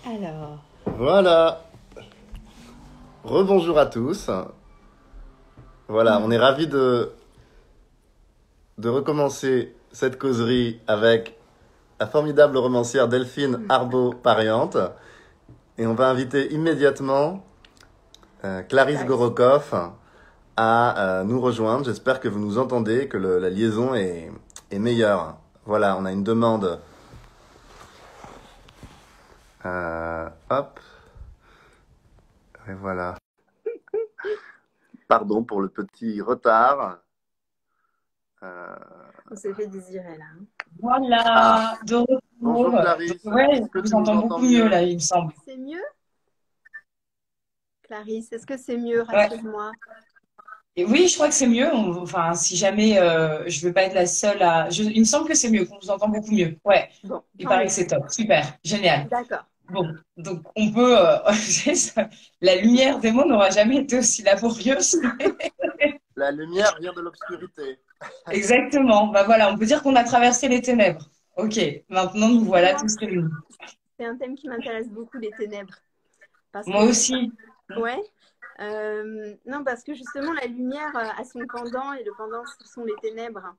Alors, Voilà, rebonjour à tous. Voilà, on est ravis de recommencer cette causerie avec la formidable romancière Delphine Arbaud-Pariante. Et on va inviter immédiatement Clarisse Clarisse. Gorokoff à nous rejoindre. J'espère que vous nous entendez, que la liaison est meilleure. Voilà, on a une demande. Hop, et voilà. Pardon pour le petit retard. On s'est fait désirer là. Ah, Voilà, de bonjour retour. Donc, Clarisse, ouais, est-ce que on vous tu nous entend entends beaucoup mieux mieux? là, il me semble. C'est mieux, Clarisse? Est-ce que c'est mieux? Ouais. Rassure-moi. Et oui, je crois que c'est mieux. Enfin, si jamais je veux pas être la seule à. Il me semble que c'est mieux, qu'on vous entend beaucoup mieux. Ouais, Bon, il tant paraît mieux. que c'est top. Super, génial. D'accord. Bon, donc on peut. La lumière des mots n'aura jamais été aussi laborieuse. La lumière vient de l'obscurité. Exactement. Bah voilà, on peut dire qu'on a traversé les ténèbres. Ok, maintenant nous voilà Justement, tous réunis. c'est un thème qui m'intéresse beaucoup, les ténèbres. Parce Moi que, aussi. ouais, non, parce que justement, la lumière a son pendant et le pendant, ce sont les ténèbres.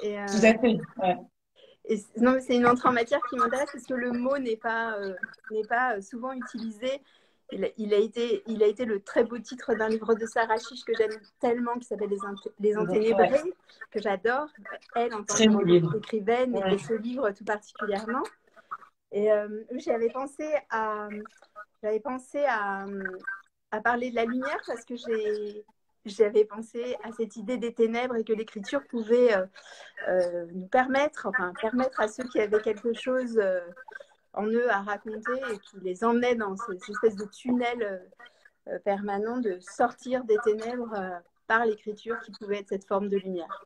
Et, Tout à fait. Ouais. non, mais c'est une entrée en matière qui m'intéresse parce que le mot n'est pas souvent utilisé. Il a été le très beau titre d'un livre de Sarah Chiche que j'aime tellement, qui s'appelle Les Ouais. Enténébrés, que j'adore, elle en tant Très beau livre. qu'écrivaine Ouais. et ce livre tout particulièrement. Et j'avais pensé à parler de la lumière parce que j'avais pensé à cette idée des ténèbres et que l'écriture pouvait nous permettre à ceux qui avaient quelque chose en eux à raconter et qui les emmenait dans cette espèce de tunnel permanent, de sortir des ténèbres par l'écriture qui pouvait être cette forme de lumière.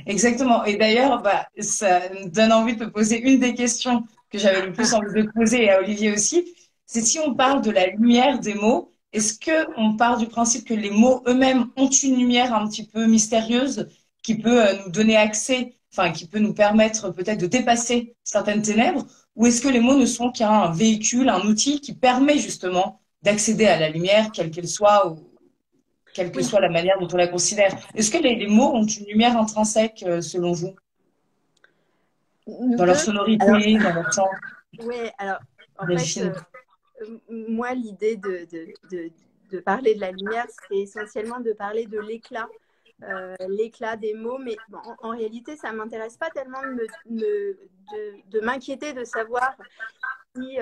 Exactement. Et d'ailleurs, bah, ça me donne envie de te poser une des questions que j'avais le plus envie de poser et à Olivier aussi. C'est si on parle de la lumière des mots, est-ce que on part du principe que les mots eux-mêmes ont une lumière un petit peu mystérieuse qui peut nous donner accès, enfin, qui peut nous permettre peut-être de dépasser certaines ténèbres, ou est-ce que les mots ne sont qu'un véhicule, un outil qui permet justement d'accéder à la lumière, quelle qu'elle soit, ou quelle que Oui, soit la manière dont on la considère. Est-ce que les mots ont une lumière intrinsèque, selon vous, nous dans leur deux. Alors, sonorité, dans leur sens, ouais, alors, en fait, Delphine? moi, l'idée de parler de la lumière, c'est essentiellement de parler de l'éclat des mots, mais bon, en réalité, ça ne m'intéresse pas tellement de m'inquiéter de savoir si,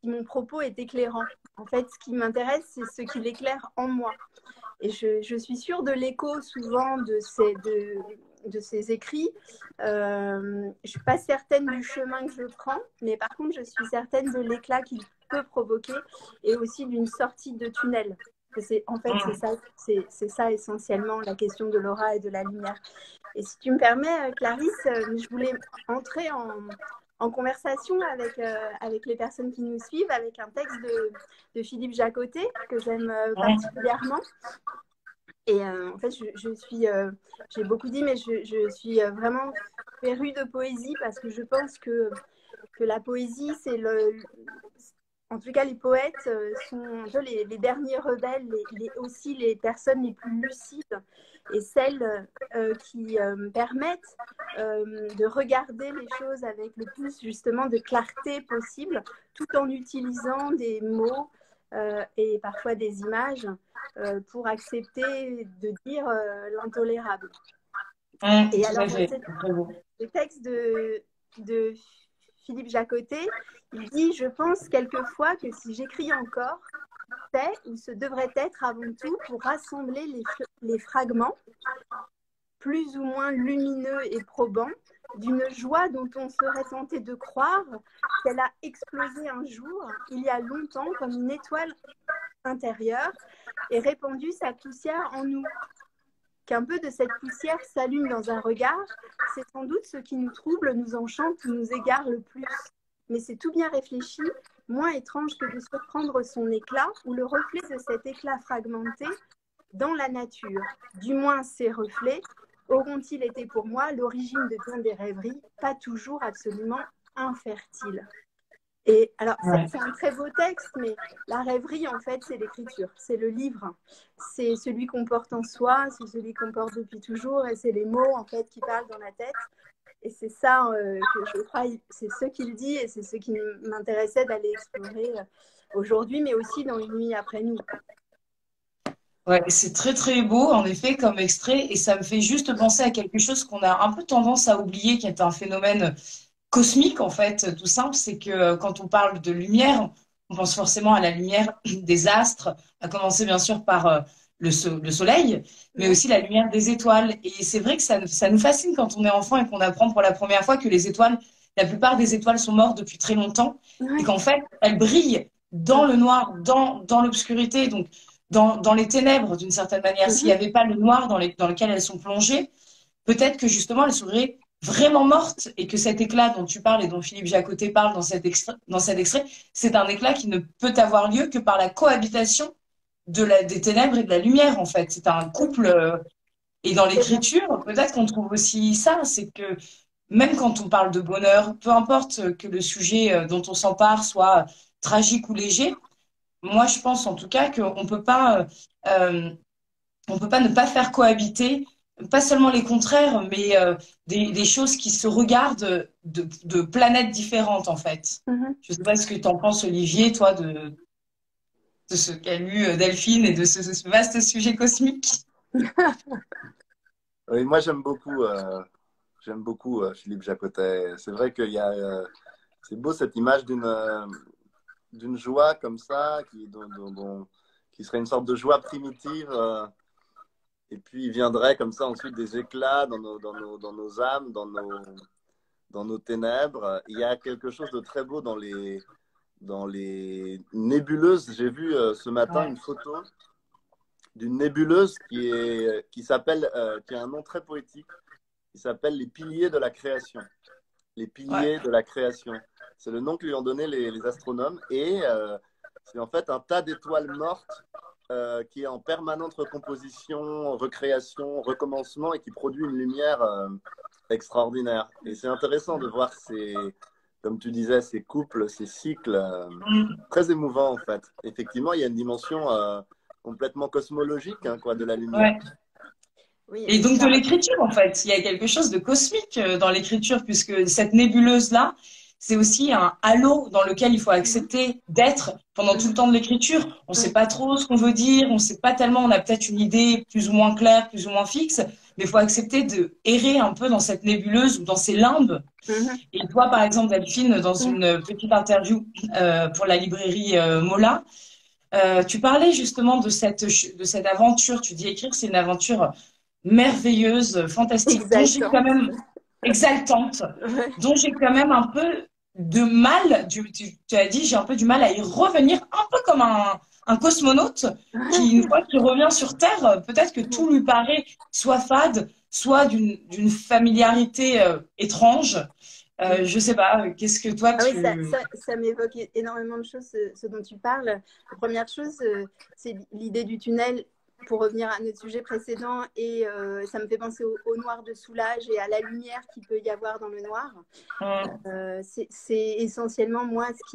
si mon propos est éclairant. En fait, ce qui m'intéresse, c'est ce qui l'éclaire en moi. Et je suis sûre de l'écho souvent de ces écrits. Je ne suis pas certaine du chemin que je prends, mais par contre, je suis certaine de l'éclat qu'il peut provoquer et aussi d'une sortie de tunnel. En fait, Mm. c'est ça essentiellement la question de l'aura et de la lumière. Et si tu me permets, Clarisse, je voulais entrer en conversation avec les personnes qui nous suivent, avec un texte de Philippe Jacotet que j'aime Mm. particulièrement. Et en fait, j'ai beaucoup dit, mais je suis vraiment férue de poésie parce que je pense que la poésie, en tout cas, les poètes sont un peu les derniers rebelles, aussi les personnes les plus lucides et celles qui permettent de regarder les choses avec le plus justement de clarté possible, tout en utilisant des mots et parfois des images pour accepter de dire l'intolérable. Mm. Et Tout à alors, fait. Très beau. le texte de Philippe Jacotet, il dit: Je pense quelquefois que si j'écris encore, c'est ou ce devrait être avant tout pour rassembler les fragments, plus ou moins lumineux et probants, d'une joie dont on serait tenté de croire qu'elle a explosé un jour, il y a longtemps, comme une étoile intérieure, et répandu sa poussière en nous. Qu'un peu de cette poussière s'allume dans un regard, c'est sans doute ce qui nous trouble, nous enchante ou nous égare le plus. Mais c'est tout bien réfléchi, moins étrange que de surprendre son éclat ou le reflet de cet éclat fragmenté dans la nature. Du moins, ces reflets auront-ils été pour moi l'origine de bien des rêveries, pas toujours absolument infertiles. Et alors, Ouais. c'est un très beau texte, mais la rêverie, en fait, c'est l'écriture, c'est le livre. C'est celui qu'on porte en soi, c'est celui qu'on porte depuis toujours, et c'est les mots, en fait, qui parlent dans la tête. Et c'est ça que je crois, c'est ce qu'il dit, et c'est ce qui m'intéressait d'aller explorer aujourd'hui, mais aussi dans Une nuit après nous. Ouais, c'est très très beau en effet comme extrait et ça me fait juste penser à quelque chose qu'on a un peu tendance à oublier, qui est un phénomène cosmique en fait, tout simple, c'est que quand on parle de lumière, on pense forcément à la lumière des astres, à commencer bien sûr par le soleil, mais Ouais. aussi la lumière des étoiles. Et c'est vrai que ça nous fascine quand on est enfant et qu'on apprend pour la première fois que les étoiles, la plupart des étoiles sont mortes depuis très longtemps et Ouais. qu'en fait, elles brillent dans le noir, dans l'obscurité, donc dans les ténèbres d'une certaine manière. S'il n'y Mhm. avait pas le noir dans lequel elles sont plongées, peut-être que justement elles seraient vraiment mortes et que cet éclat dont tu parles et dont Philippe Jacotet parle dans cet extrait, c'est un éclat qui ne peut avoir lieu que par la cohabitation des ténèbres et de la lumière, en fait. C'est un couple. Et dans C'est vrai. l'écriture, peut-être qu'on trouve aussi ça, c'est que même quand on parle de bonheur, peu importe que le sujet dont on s'empare soit tragique ou léger, moi je pense en tout cas euh, on peut pas ne pas faire cohabiter, pas seulement les contraires, mais des choses qui se regardent de planètes différentes, en fait. Mhm. Je sais pas ce que tu en penses, Olivier, toi, de ce qu'a lu Delphine et de ce vaste sujet cosmique. Oui, moi, j'aime beaucoup Philippe Jacotet. C'est vrai qu'il y a, c'est beau cette image d'une joie comme ça, qui serait une sorte de joie primitive. Et puis, il viendrait comme ça ensuite des éclats dans nos âmes, dans nos ténèbres. Il y a quelque chose de très beau dans les nébuleuses. J'ai vu ce matin Ouais, une photo d'une nébuleuse qui s'appelle, qui a un nom très poétique, qui s'appelle les piliers de la création. Les ouais, piliers de la création. C'est le nom que lui ont donné les astronomes. Et c'est en fait un tas d'étoiles mortes qui est en permanente recomposition, recréation, recommencement et qui produit une lumière extraordinaire. Et c'est intéressant de voir comme tu disais, ces couples, ces cycles mm, très émouvants en fait. Effectivement, il y a une dimension complètement cosmologique hein, quoi, de la lumière. ouais. Oui, Et et donc de ça. l'écriture, en fait, il y a quelque chose de cosmique dans l'écriture, puisque cette nébuleuse-là, c'est aussi un halo dans lequel il faut Mhm. accepter d'être pendant tout le Mhm. temps de l'écriture. On ne sait Ouais. pas trop ce qu'on veut dire, on ne sait pas tellement, on a peut-être une idée plus ou moins claire, plus ou moins fixe, mais il faut accepter de errer un peu dans cette nébuleuse ou dans ces limbes. Mhm. Et toi, par exemple, Delphine, dans Mhm. une petite interview pour la librairie Mola, tu parlais justement de cette aventure. Tu dis écrire, c'est une aventure merveilleuse, fantastique, dont j'ai quand Exaltante. même exaltante, Ouais. dont j'ai quand même un peu de mal. Tu as dit, j'ai un peu du mal à y revenir, un peu comme un cosmonaute qui, une fois qu'il revient sur Terre, peut-être que tout lui paraît soit fade, soit d'une familiarité étrange. Je sais pas, qu'est-ce que toi Ah oui, tu... ça m'évoque énormément de choses, ce dont tu parles. La première chose, c'est l'idée du tunnel, pour revenir à notre sujet précédent, et ça me fait penser au noir de Soulage et à la lumière qu'il peut y avoir dans le noir. Hum, C'est essentiellement moi ce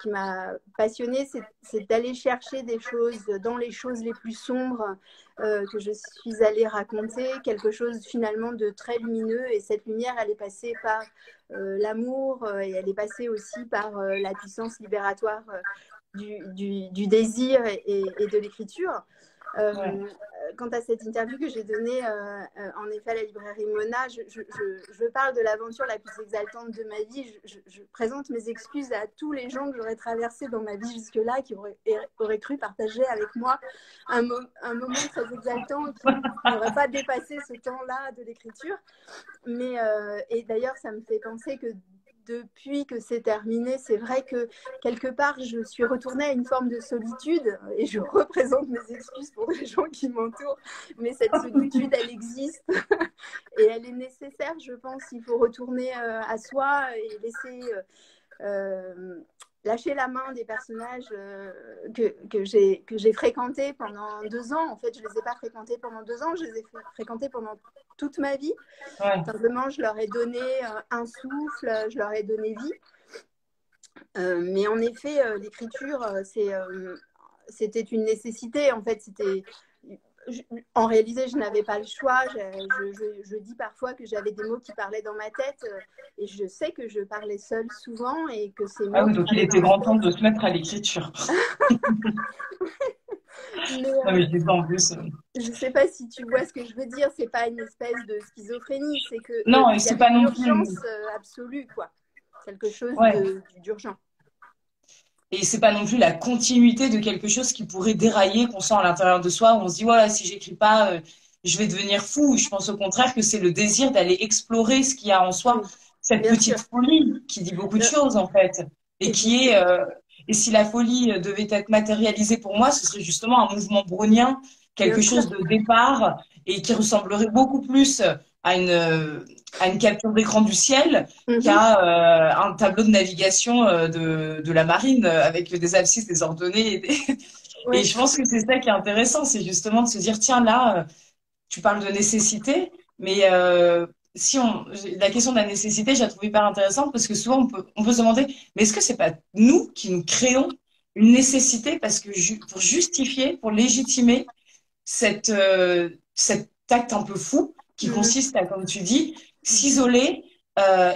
qui m'a passionnée, c'est d'aller chercher des choses dans les choses les plus sombres que je suis allée raconter, quelque chose finalement de très lumineux. Et cette lumière, elle est passée par l'amour et elle est passée aussi par la puissance libératoire du désir et de l'écriture. ouais, Euh, Quant à cette interview que j'ai donnée en effet à la librairie Mona, je parle de l'aventure la plus exaltante de ma vie. Je présente mes excuses à tous les gens que j'aurais traversés dans ma vie jusque-là, qui auraient cru partager avec moi un moment très exaltant qui n'aurait pas dépassé ce temps-là de l'écriture. Mais et d'ailleurs, ça me fait penser que depuis que c'est terminé, c'est vrai que quelque part, je suis retournée à une forme de solitude et je représente mes excuses pour les gens qui m'entourent. Mais cette solitude, elle existe et elle est nécessaire, je pense. Il faut retourner à soi et laisser lâcher la main des personnages que j'ai fréquentés pendant 2 ans. En fait, je ne les ai pas fréquentés pendant 2 ans, je les ai fréquentés pendant toute ma vie. ouais, Simplement, je leur ai donné un souffle, je leur ai donné vie. Mais en effet, l'écriture, c'était une nécessité. En fait, en réalité, je n'avais pas le choix. Je dis parfois que j'avais des mots qui parlaient dans ma tête et je sais que je parlais seule souvent et que ces Ah mots oui, qui donc il parlaient était dans ma grand temps tête. de se mettre à l'écriture. Mais Non, mais je dis ça en plus. je ne sais pas si tu vois ce que je veux dire. C'est pas une espèce de schizophrénie. C'est que Non, et il y c'est avait pas une non plus. urgence absolue, quoi. Quelque chose Ouais. d'urgent. Et c'est pas non plus la continuité de quelque chose qui pourrait dérailler, qu'on sent à l'intérieur de soi, où on se dit, voilà, si j'écris pas, je vais devenir fou. Je pense au contraire que c'est le désir d'aller explorer ce qu'il y a en soi, Oui, cette bien sûr. petite folie qui dit beaucoup de Euh, choses, en fait. Et Et qui est, et si la folie devait être matérialisée pour moi, ce serait justement un mouvement brownien, bien quelque sûr. chose de départ, et qui ressemblerait beaucoup plus à une capture d'écran du ciel Mhm. qu'à un tableau de navigation de la marine avec des abscisses désordonnées. Et Oui, je pense que c'est ça qui est intéressant, c'est justement de se dire, tiens, là, tu parles de nécessité, mais si on, la question de la nécessité, je la trouve hyper intéressante parce que souvent, on peut se demander, mais est-ce que c'est pas nous qui nous créons une nécessité parce que pour justifier, pour légitimer cet acte un peu fou qui mhm. consiste à, comme tu dis, s'isoler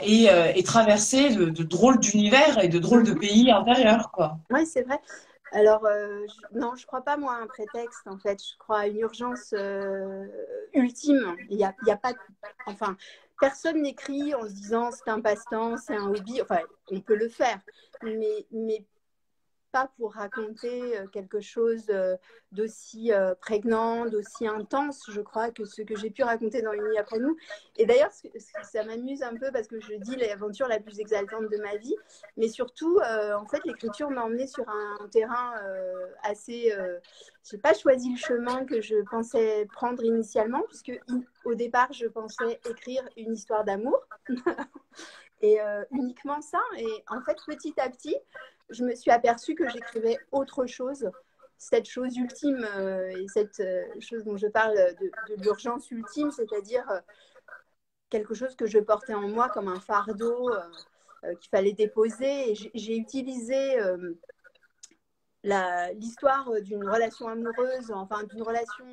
et traverser de drôles d'univers et de drôles de Mhm. pays intérieurs, quoi. Oui, c'est vrai. Alors, non, je crois pas, moi, à un prétexte, en fait. Je crois à une urgence ultime. Il y a pas... Enfin, personne n'écrit en se disant c'est un passe-temps, c'est un hobby. Enfin, on peut le faire, mais pas pour raconter quelque chose d'aussi prégnant, d'aussi intense, je crois, que ce que j'ai pu raconter dans Une nuit après nous. Et d'ailleurs, ça m'amuse un peu parce que je dis l'aventure la plus exaltante de ma vie, mais surtout, en fait, l'écriture m'a emmenée sur un terrain assez... j'ai pas choisi le chemin que je pensais prendre initialement, puisque au départ, je pensais écrire une histoire d'amour. Et uniquement ça. Et en fait, petit à petit, je me suis aperçue que j'écrivais autre chose. Cette chose ultime et cette chose dont je parle de l'urgence ultime, c'est-à-dire quelque chose que je portais en moi comme un fardeau qu'il fallait déposer. Et j'ai utilisé l'histoire d'une relation amoureuse, enfin d'une relation,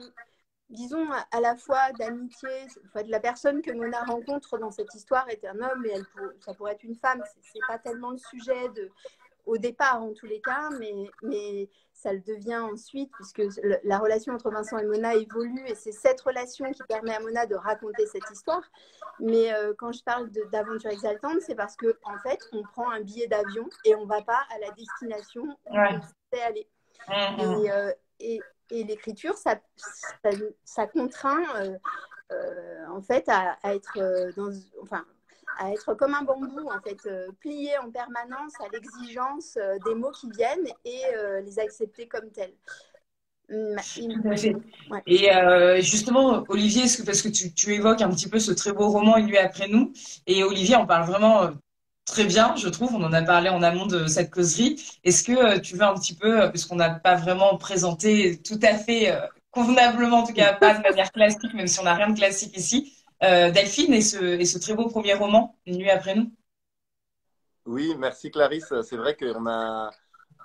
disons, à la fois d'amitié. Enfin, de la personne que Mona rencontre dans cette histoire est un homme et ça pourrait être une femme. C'est pas tellement le sujet au départ, en tous les cas, mais ça le devient ensuite, puisque la relation entre Vincent et Mona évolue et c'est cette relation qui permet à Mona de raconter cette histoire. Mais quand je parle d'aventure exaltante, c'est parce que en fait, on prend un billet d'avion et on ne va pas à la destination où on Ouais. sait aller. Mm, Et, et l'écriture, ça contraint en fait à être enfin, à être comme un bambou, en fait, plié en permanence à l'exigence des mots qui viennent et les accepter comme tels. tout à fait. Ouais. Et justement, Olivier, parce que tu évoques un petit peu ce très beau roman Une nuit après nous, et Olivier en parle vraiment très bien, je trouve. On en a parlé en amont de cette causerie. Est-ce que tu veux un petit peu, puisqu'on n'a pas vraiment présenté tout à fait convenablement, en tout cas pas de manière classique, même si on n'a rien de classique ici, Delphine et ce très beau premier roman, Une nuit après nous? Oui, merci Clarisse. C'est vrai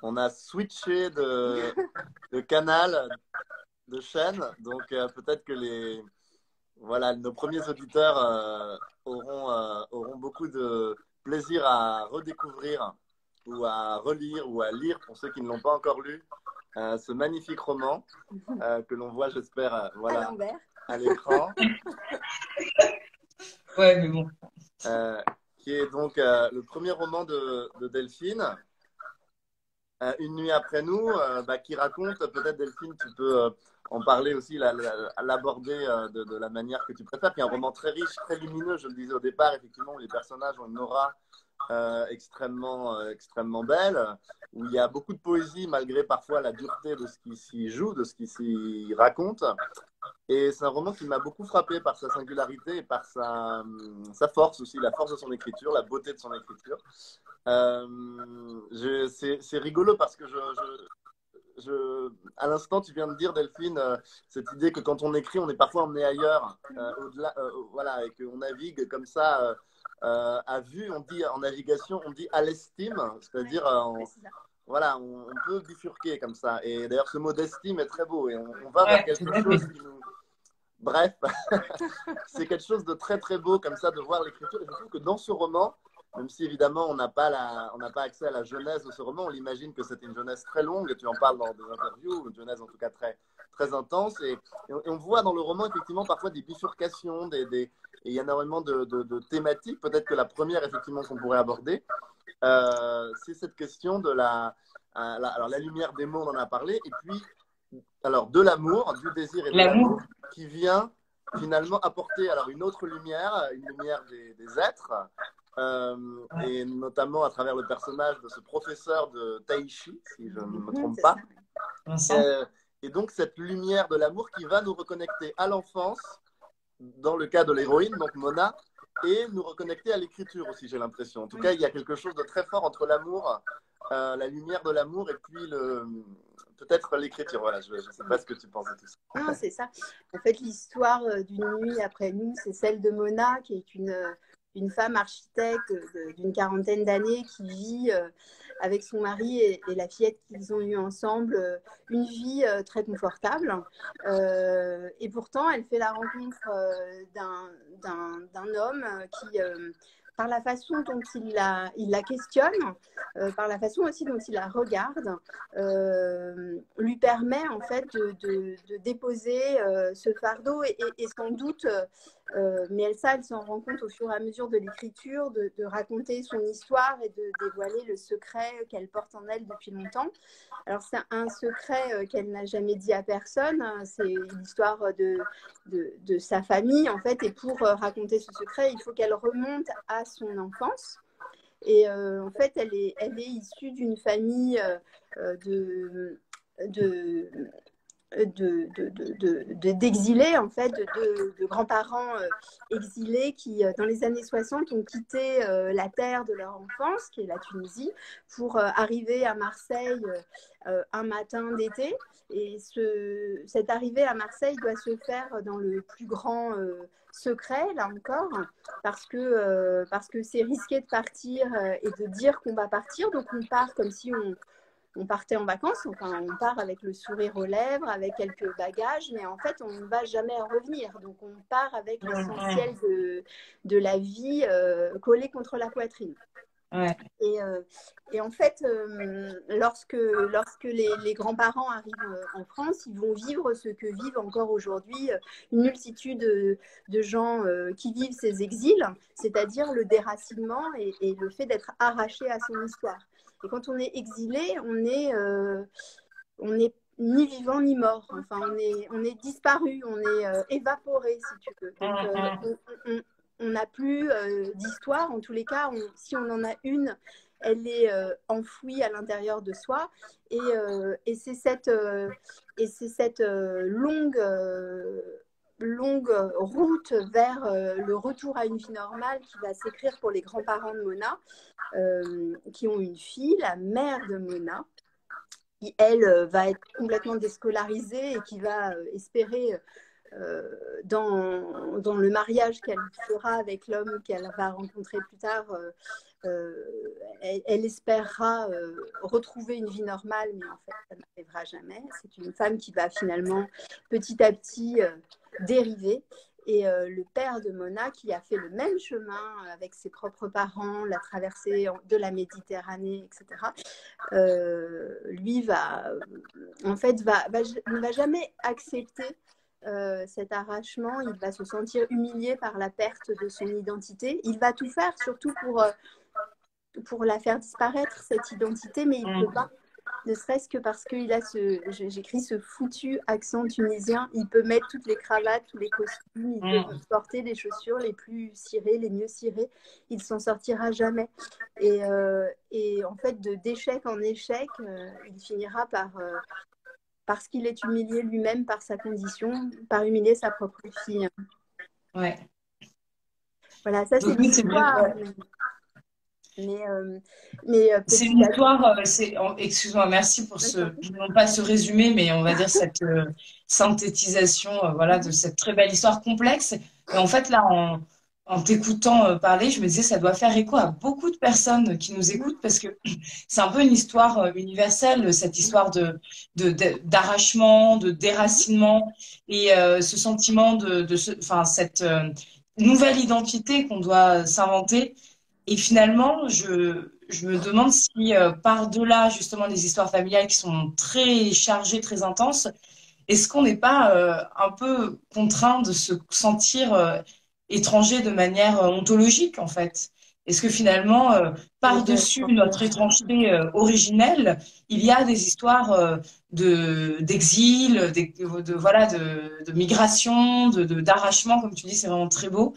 on a switché de canal, de chaîne. Donc peut-être que voilà, nos premiers auditeurs auront beaucoup de plaisir à redécouvrir ou à relire ou à lire, pour ceux qui ne l'ont pas encore lu, ce magnifique roman que l'on voit, j'espère, À voilà, l'envers. à l'écran, Ouais, mais bon. euh, qui est donc le premier roman de Delphine. Une nuit après nous, qui raconte, peut-être Delphine, tu peux en parler aussi, l'aborder de la manière que tu préfères, qui est un roman très riche, très lumineux, je le disais au départ, effectivement, où les personnages ont une aura extrêmement belle, où il y a beaucoup de poésie, malgré parfois la dureté de ce qui s'y joue, de ce qui s'y raconte. Et c'est un roman qui m'a beaucoup frappé par sa singularité et par sa force aussi, la force de son écriture, la beauté de son écriture. C'est rigolo parce que à l'instant, tu viens de dire, Delphine, cette idée que quand on écrit, on est parfois emmené ailleurs, au-delà, voilà, et qu'on navigue comme ça a vu, on dit en navigation, on dit à l'estime, c'est-à-dire voilà, on peut bifurquer comme ça. Et d'ailleurs, ce mot d'estime est très beau et on va vers quelque chose qui nous... Bref, c'est quelque chose de très très beau comme ça de voir l'écriture. Et je trouve que dans ce roman, même si évidemment on n'a pas accès à la genèse de ce roman, on l'imagine que c'était une genèse très longue, et tu en parles dans des interviews, une genèse en tout cas très, très intense. Et on voit dans le roman effectivement parfois des bifurcations, et il y a énormément de thématiques. Peut-être que la première effectivement qu'on pourrait aborder, c'est cette question de alors la lumière des mots, on en a parlé, et puis alors de l'amour, du désir et de l'amour qui vient finalement apporter alors une autre lumière, une lumière des êtres, et notamment à travers le personnage de ce professeur de Taïchi, si je ne me trompe pas. Et donc cette lumière de l'amour qui va nous reconnecter à l'enfance, dans le cas de l'héroïne, donc Mona, et nous reconnecter à l'écriture aussi, j'ai l'impression. En tout cas, il y a quelque chose de très fort entre l'amour, la lumière de l'amour, et puis peut-être l'écriture. Voilà, je ne sais pas ce que tu penses de tout ça. Non, c'est ça. En fait, l'histoire d'une nuit après nous, c'est celle de Mona, qui est une femme architecte d'une quarantaine d'années qui vit avec son mari et la fillette qu'ils ont eue ensemble une vie très confortable. Et pourtant, elle fait la rencontre d'un homme qui, par la façon dont il la questionne, par la façon aussi dont il la regarde, lui permet en fait de déposer ce fardeau et sans doute, mais elle s'en rend compte au fur et à mesure de l'écriture, de raconter son histoire et de dévoiler le secret qu'elle porte en elle depuis longtemps. Alors c'est un secret qu'elle n'a jamais dit à personne, c'est l'histoire de sa famille en fait, et pour raconter ce secret, il faut qu'elle remonte à son enfance. Et en fait, elle est issue d'une famille d'exilés, en fait, de grands-parents exilés qui, dans les années 60, ont quitté la terre de leur enfance, qui est la Tunisie, pour arriver à Marseille un matin d'été. Et cette arrivée à Marseille doit se faire dans le plus grand secret, là encore, parce que c'est risqué de partir et de dire qu'on va partir. Donc on part comme si on partait en vacances, enfin on part avec le sourire aux lèvres, avec quelques bagages, mais en fait on ne va jamais revenir. Donc on part avec l'essentiel de la vie collé contre la poitrine. Ouais. Et en fait, lorsque les grands-parents arrivent en France, ils vont vivre ce que vivent encore aujourd'hui une multitude de gens qui vivent ces exils, c'est-à-dire le déracinement et le fait d'être arraché à son histoire. Et quand on est exilé, on est ni vivant ni mort. Enfin, on est disparu, on est évaporé, si tu veux. Donc, on n'a plus d'histoire. En tous les cas, si on en a une, elle est enfouie à l'intérieur de soi. Et c'est cette longue route vers le retour à une vie normale qui va s'écrire pour les grands-parents de Mona, qui ont une fille, la mère de Mona, qui, elle, va être complètement déscolarisée et qui va espérer... dans le mariage qu'elle fera avec l'homme qu'elle va rencontrer plus tard, elle espérera retrouver une vie normale, mais en fait, ça n'arrivera jamais. C'est une femme qui va finalement, petit à petit, dériver. Et le père de Mona, qui a fait le même chemin avec ses propres parents, la traversée de la Méditerranée, etc., lui ne va jamais accepter cet arrachement. Il va se sentir humilié par la perte de son identité. Il va tout faire, surtout pour la faire disparaître, cette identité, mais il ne peut pas. Ne serait-ce que parce qu'il a j'écris ce foutu accent tunisien. Il peut mettre toutes les cravates, tous les costumes, il peut porter les chaussures les plus cirées, les mieux cirées. Il s'en sortira jamais. Et en fait, d'échec en échec, il finira parce qu'il est humilié lui-même par sa condition, par humilier sa propre fille. Ouais. Voilà, ça c'est l'histoire. C'est une histoire, excuse-moi, merci pour non pas ce résumé, mais on va dire cette synthétisation voilà, de cette très belle histoire complexe. Et en fait, là, en t'écoutant parler, je me disais, ça doit faire écho à beaucoup de personnes qui nous écoutent parce que c'est un peu une histoire universelle, cette histoire d'arrachement, de déracinement et ce sentiment enfin, cette nouvelle identité qu'on doit s'inventer. Et finalement, je me demande si par-delà justement les histoires familiales qui sont très chargées, très intenses, est-ce qu'on n'est pas un peu contraint de se sentir étranger de manière ontologique, en fait? Est-ce que finalement, par-dessus notre étrangeté originelle, il y a des histoires d'exil, voilà, de migration, d'arrachement, comme tu dis, c'est vraiment très beau.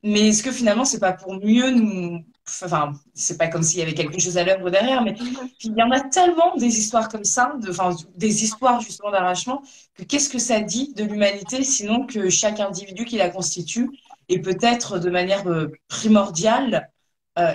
Mais est-ce que finalement, c'est pas pour mieux nous... Enfin, c'est pas comme s'il y avait quelque chose à l'œuvre derrière, mais il y en a tellement des histoires comme ça, enfin, des histoires justement d'arrachement, que qu'est-ce que ça dit de l'humanité, sinon que chaque individu qui la constitue est peut-être de manière primordiale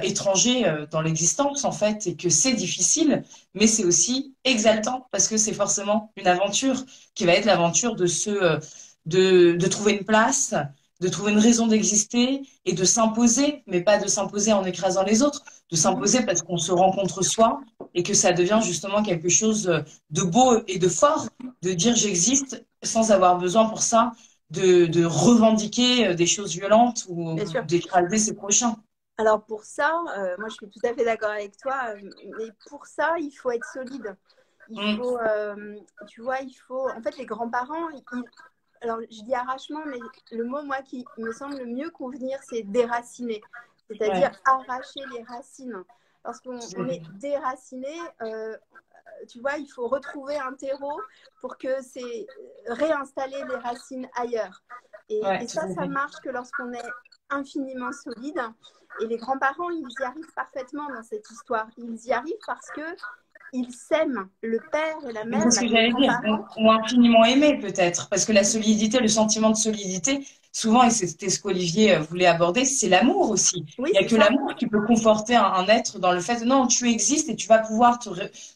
étranger dans l'existence, en fait, et que c'est difficile, mais c'est aussi exaltant, parce que c'est forcément une aventure qui va être l'aventure de trouver une place, de trouver une raison d'exister et de s'imposer, mais pas de s'imposer en écrasant les autres, de s'imposer parce qu'on se rencontre soi et que ça devient justement quelque chose de beau et de fort, de dire j'existe sans avoir besoin pour ça de revendiquer des choses violentes ou d'écraser ses prochains. Alors pour ça, moi je suis tout à fait d'accord avec toi, mais pour ça, il faut être solide. Il faut, tu vois, il faut. En fait, les grands-parents, alors je dis arrachement, mais le mot, moi, qui me semble le mieux convenir, c'est déraciner. C'est-à-dire arracher les racines. Lorsqu'on est déraciné, tu vois, il faut retrouver un terreau pour que c'est réinstaller les racines ailleurs. Et ça marche que lorsqu'on est infiniment solide. Et les grands-parents, ils y arrivent parfaitement dans cette histoire. Ils y arrivent parce que ils s'aiment, le père et la mère. C'est ce que j'allais dire, ou infiniment aimé peut-être, parce que la solidité, le sentiment de solidité, souvent, et c'était ce qu'Olivier voulait aborder, c'est l'amour aussi. Oui, il n'y a que l'amour qui peut conforter un être dans le fait de non, tu existes et tu vas pouvoir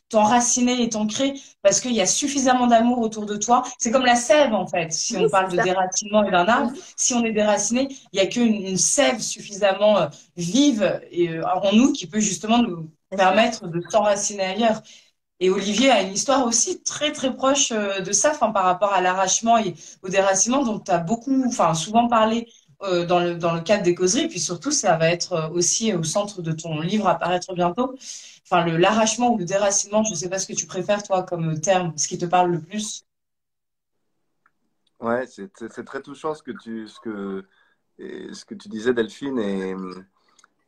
t'enraciner et t'ancrer parce qu'il y a suffisamment d'amour autour de toi. C'est comme la sève en fait, si on parle de déracinement et d'un arbre, si on est déraciné, il n'y a qu'une sève suffisamment vive en nous qui peut justement nous permettre de s'enraciner ailleurs. Et Olivier a une histoire aussi très très proche de ça, enfin, par rapport à l'arrachement et au déracinement, dont tu as beaucoup, enfin souvent parlé dans le cadre des causeries, puis surtout ça va être aussi au centre de ton livre à paraître bientôt. Enfin, l'arrachement ou le déracinement, je ne sais pas ce que tu préfères toi comme terme, ce qui te parle le plus. Ouais, c'est très touchant ce que tu disais, Delphine, et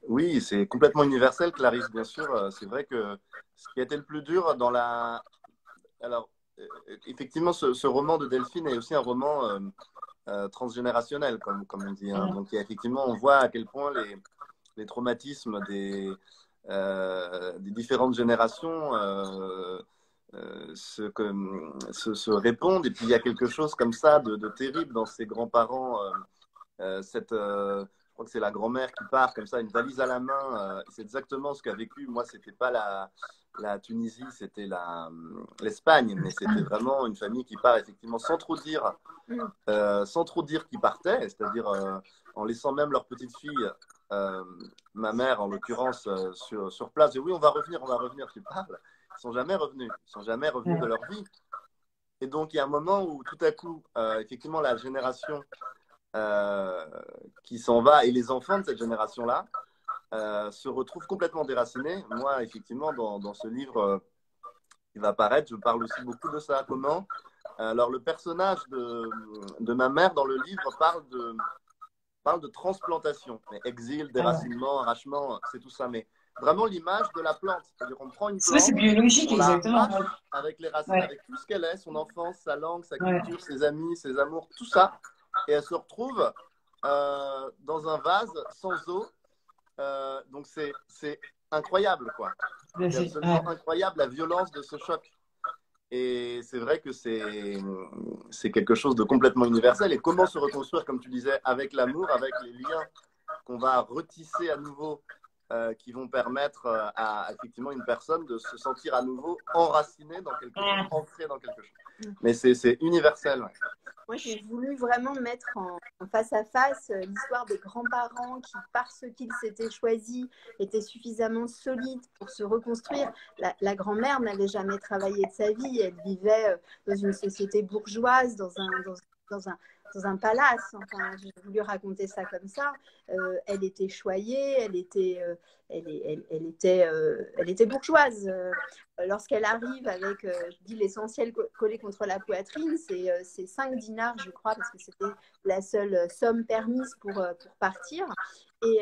oui, c'est complètement universel, Clarisse, bien sûr. C'est vrai que ce qui a été le plus dur dans la... Alors, effectivement, ce roman de Delphine est aussi un roman transgénérationnel, comme on dit. Hein. Donc, effectivement, on voit à quel point les traumatismes des différentes générations se répondent. Et puis, il y a quelque chose comme ça de terrible dans ces grands-parents. Je crois que c'est la grand-mère qui part comme ça, une valise à la main. C'est exactement ce qu'a vécu. Moi, c'était pas la Tunisie, c'était l'Espagne, mais c'était vraiment une famille qui part effectivement sans trop dire qu'ils partaient, c'est-à-dire en laissant même leur petite fille, ma mère en l'occurrence, sur place. Et oui, on va revenir, tu parles. Ils sont jamais revenus, de leur vie. Et donc, il y a un moment où tout à coup, effectivement, la génération qui s'en va et les enfants de cette génération-là se retrouvent complètement déracinés. Moi, effectivement, dans ce livre qui va apparaître, je parle aussi beaucoup de ça. Comment alors, le personnage de ma mère dans le livre parle de transplantation. Mais exil, déracinement, arrachement, c'est tout ça. Mais vraiment l'image de la plante. C'est-à-dire qu'on prend une plante, c'est biologique, on exactement. Avec les racines, avec tout ce qu'elle est, son enfance, sa langue, sa culture, ses amis, ses amours, tout ça. Et elle se retrouve dans un vase sans eau. Donc c'est incroyable, quoi. C'est absolument incroyable la violence de ce choc. Et c'est vrai que c'est quelque chose de complètement universel. Et comment se reconstruire, comme tu disais, avec l'amour, avec les liens qu'on va retisser à nouveau qui vont permettre à effectivement une personne de se sentir à nouveau enracinée dans quelque chose, ancrée dans quelque chose. Mais c'est universel. Ouais. Moi, j'ai voulu vraiment mettre en face à face l'histoire des grands-parents qui, parce qu'ils s'étaient choisis, étaient suffisamment solides pour se reconstruire. La grand-mère n'avait jamais travaillé de sa vie. Elle vivait dans une société bourgeoise, dans un palace. Enfin, j'ai voulu raconter ça comme ça. Elle était choyée, elle était bourgeoise. Lorsqu'elle arrive avec, je dis l'essentiel collé contre la poitrine, c'est 5 dinars, je crois, parce que c'était la seule somme permise pour partir. Et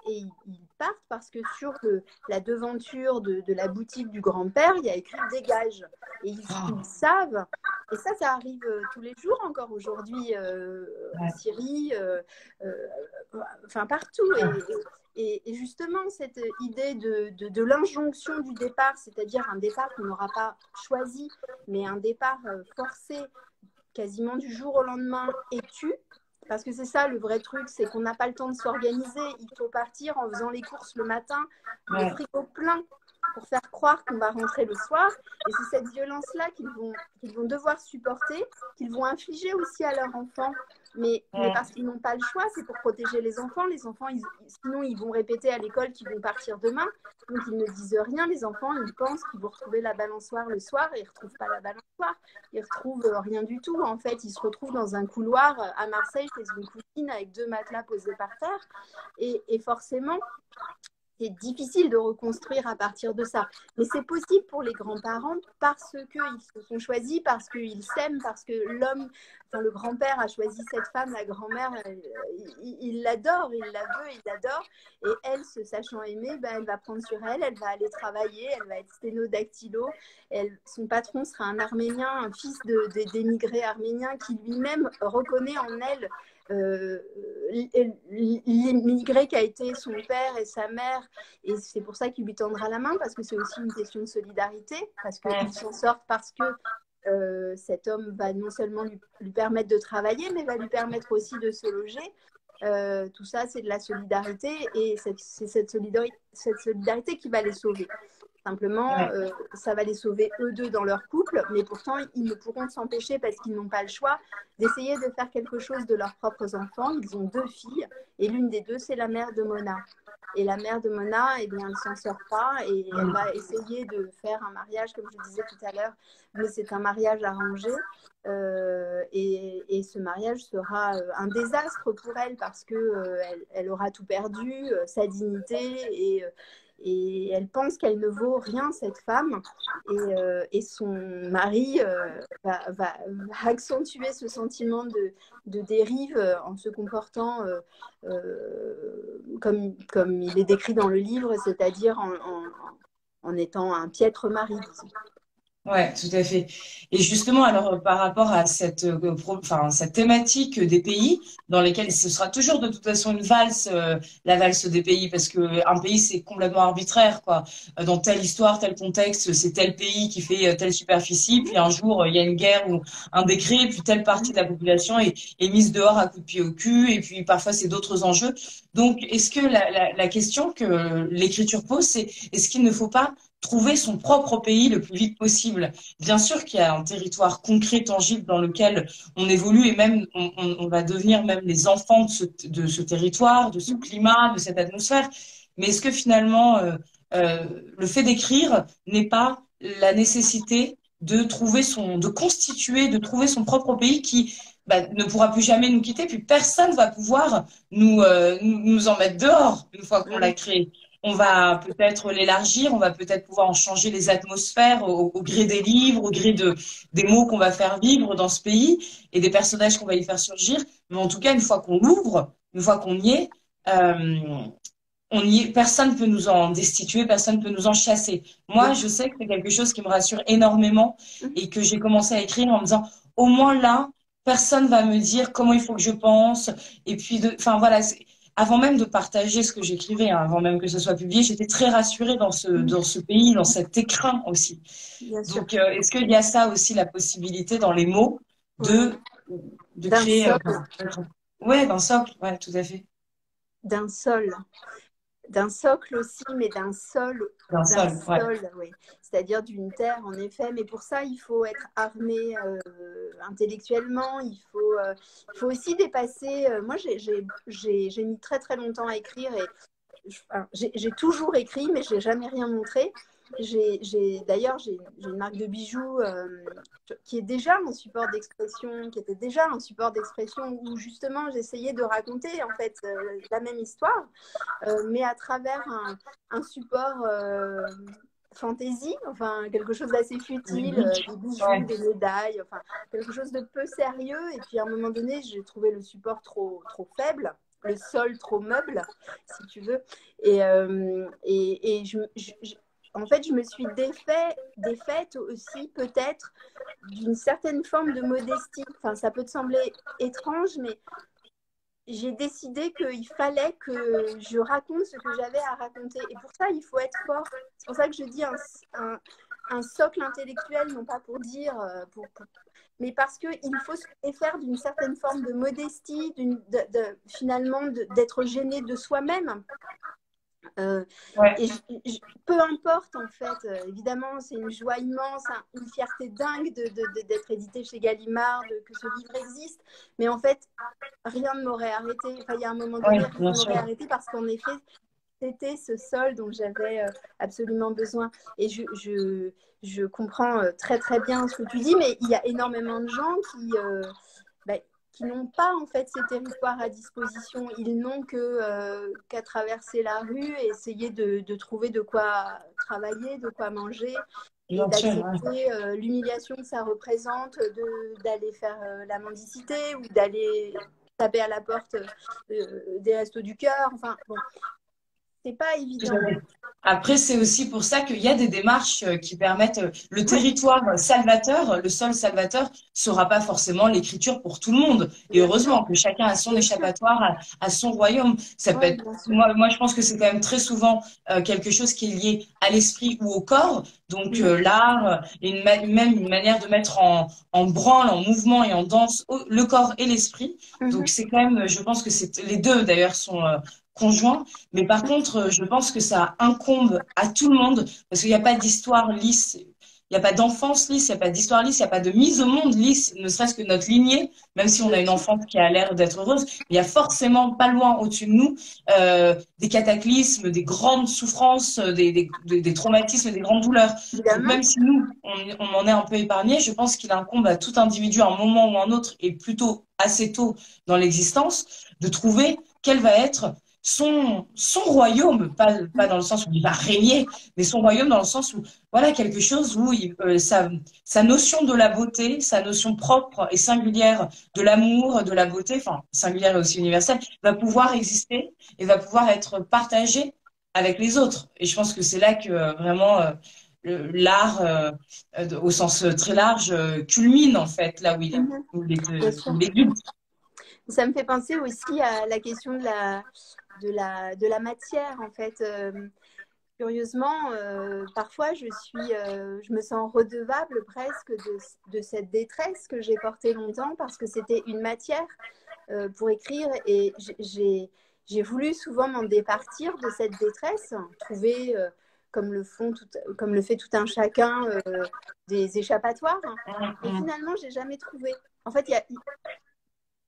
ils partent parce que sur la devanture de la boutique du grand-père, il y a écrit « Dégage ». Et ils savent, et ça arrive tous les jours encore aujourd'hui en Syrie, enfin partout. Et justement, cette idée de l'injonction du départ, c'est-à-dire un départ qu'on n'aura pas choisi, mais un départ forcé quasiment du jour au lendemain et tue. Parce que c'est ça le vrai truc, c'est qu'on n'a pas le temps de s'organiser. Il faut partir en faisant les courses le matin, le frigo plein, pour faire croire qu'on va rentrer le soir. Et c'est cette violence-là qu'ils vont devoir supporter, qu'ils vont infliger aussi à leurs enfants. Mais parce qu'ils n'ont pas le choix, c'est pour protéger les enfants. Les enfants, sinon, ils vont répéter à l'école qu'ils vont partir demain. Donc, ils ne disent rien. Les enfants, ils pensent qu'ils vont retrouver la balançoire le soir et ils ne retrouvent pas la balançoire. Ils ne retrouvent rien du tout. En fait, ils se retrouvent dans un couloir à Marseille chez une cousine avec 2 matelas posés par terre. Et forcément, c'est difficile de reconstruire à partir de ça. Mais c'est possible pour les grands-parents parce qu'ils se sont choisis, parce qu'ils s'aiment, parce que le grand-père a choisi cette femme, la grand-mère, il l'adore, il la veut, il l'adore. Et elle, se sachant aimée, elle va prendre sur elle, elle va aller travailler, elle va être sténo-dactylo. Son patron sera un Arménien, un fils d'émigrés arméniens qui lui-même reconnaît en elle l'immigré qui a été son père et sa mère, et c'est pour ça qu'il lui tendra la main, parce que c'est aussi une question de solidarité, parce qu'ils s'en sortent, parce que cet homme va non seulement lui permettre de travailler, mais va lui permettre aussi de se loger. Tout ça, c'est de la solidarité, et c'est cette solidarité qui va les sauver. Simplement, ça va les sauver eux deux dans leur couple, mais pourtant, ils ne pourront s'empêcher, parce qu'ils n'ont pas le choix, d'essayer de faire quelque chose de leurs propres enfants. Ils ont 2 filles, et l'une des 2, c'est la mère de Mona. Et la mère de Mona, eh bien, elle ne s'en sort pas, et elle va essayer de faire un mariage, comme je disais tout à l'heure, mais c'est un mariage arrangé. Et ce mariage sera un désastre pour elle, parce qu'elle aura tout perdu, sa dignité, et elle pense qu'elle ne vaut rien, cette femme, et son mari va accentuer ce sentiment de dérive en se comportant comme il est décrit dans le livre, c'est-à-dire en étant un piètre mari, disons. Ouais, tout à fait. Et justement, alors par rapport à cette thématique des pays dans lesquels ce sera toujours de toute façon une valse, la valse des pays, parce que un pays c'est complètement arbitraire, quoi. Dans telle histoire, tel contexte, c'est tel pays qui fait telle superficie, puis un jour il y a une guerre ou un décret, puis telle partie de la population est mise dehors à coups de pied au cul, et puis parfois c'est d'autres enjeux. Donc, est-ce que la question que l'écriture pose, c'est est-ce qu'il ne faut pas trouver son propre pays le plus vite possible? Bien sûr qu'il y a un territoire concret, tangible, dans lequel on évolue, et même on va devenir même les enfants de ce territoire, de ce climat, de cette atmosphère. Mais est-ce que finalement, le fait d'écrire n'est pas la nécessité de trouver de trouver son propre pays qui ne pourra plus jamais nous quitter, puis personne ne va pouvoir nous en mettre dehors une fois qu'on l'a créé. On va peut-être l'élargir, on va peut-être pouvoir en changer les atmosphères au gré des livres, au gré des mots qu'on va faire vivre dans ce pays et des personnages qu'on va y faire surgir. Mais en tout cas, une fois qu'on l'ouvre, une fois qu'on y est, personne ne peut nous en destituer, personne ne peut nous en chasser. Moi, je sais que c'est quelque chose qui me rassure énormément et que j'ai commencé à écrire en me disant, au moins là, personne va me dire comment il faut que je pense. Et puis, enfin voilà, avant même de partager ce que j'écrivais, hein, avant même que ce soit publié, j'étais très rassurée dans ce pays, dans cet écrin aussi. Donc, est-ce qu'il y a ça aussi, la possibilité dans les mots de créer... socle. Ouais, d'un socle, ouais, tout à fait. D'un sol. d'un socle aussi, mais d'un sol, oui. C'est-à-dire d'une terre, en effet. Mais pour ça, il faut être armé intellectuellement. Il faut aussi dépasser. Moi, j'ai mis très très longtemps à écrire et j'ai toujours écrit, mais je n'ai jamais rien montré. D'ailleurs, j'ai une marque de bijoux qui est déjà un support d'expression, qui était déjà un support d'expression où justement j'essayais de raconter en fait la même histoire, mais à travers un support fantaisie, enfin quelque chose d'assez futile, des bijoux, des médailles, enfin quelque chose de peu sérieux. Et puis à un moment donné, j'ai trouvé le support trop faible, le sol trop meuble, si tu veux. Et en fait, je me suis défaite aussi peut-être d'une certaine forme de modestie. Enfin, ça peut te sembler étrange, mais j'ai décidé qu'il fallait que je raconte ce que j'avais à raconter. Et pour ça, il faut être fort. C'est pour ça que je dis un socle intellectuel, non pas pour dire, mais parce qu'il faut se défaire d'une certaine forme de modestie, finalement d'être gêné de soi-même. Et peu importe en fait, évidemment c'est une joie immense, une fierté dingue d'être édité chez Gallimard, que ce livre existe, mais en fait rien ne m'aurait arrêté. Enfin, il y a un moment donné, rien ne m'aurait arrêté parce qu'en effet c'était ce sol dont j'avais absolument besoin. Et je comprends très très bien ce que tu dis, mais il y a énormément de gens qui n'ont pas en fait ces territoires à disposition. Ils n'ont qu'à traverser la rue et essayer de trouver de quoi travailler, de quoi manger, et d'accepter l'humiliation que ça représente, d'aller faire la mendicité ou d'aller taper à la porte des Restos du Cœur. Enfin, bon, c'est pas évident. Après, c'est aussi pour ça qu'il y a des démarches qui permettent le territoire salvateur, le sol salvateur, sera pas forcément l'écriture pour tout le monde. Et heureusement que chacun a son échappatoire, a son royaume. Ça peut être, moi, je pense que c'est quand même très souvent quelque chose qui est lié à l'esprit ou au corps. Donc l'art est même une manière de mettre en branle, en mouvement et en danse le corps et l'esprit. Donc c'est quand même, je pense que les deux d'ailleurs sont conjoint, mais par contre, je pense que ça incombe à tout le monde parce qu'il n'y a pas d'histoire lisse, il n'y a pas d'enfance lisse, il n'y a pas d'histoire lisse, il n'y a pas de mise au monde lisse, ne serait-ce que notre lignée, même si on a une enfance qui a l'air d'être heureuse, il y a forcément pas loin au-dessus de nous des cataclysmes, des grandes souffrances, des traumatismes, des grandes douleurs. Donc, même si nous, on en est un peu épargnés, je pense qu'il incombe à tout individu à un moment ou à un autre, et plutôt assez tôt dans l'existence, de trouver quel va être son royaume, pas dans le sens où il va régner, mais son royaume dans le sens où, voilà, quelque chose où sa notion de la beauté, sa notion propre et singulière de l'amour, de la beauté, enfin, singulière et aussi universelle, va pouvoir exister et va pouvoir être partagée avec les autres. Et je pense que c'est là que vraiment l'art, au sens très large, culmine, en fait, là où il est, où il est but. Ça me fait penser aussi à la question de la matière, en fait. Curieusement, parfois, je me sens redevable presque de cette détresse que j'ai portée longtemps parce que c'était une matière pour écrire et j'ai voulu souvent m'en départir de cette détresse, trouver, comme le fait tout un chacun, des échappatoires. Et finalement, j'ai jamais trouvé. En fait, il y a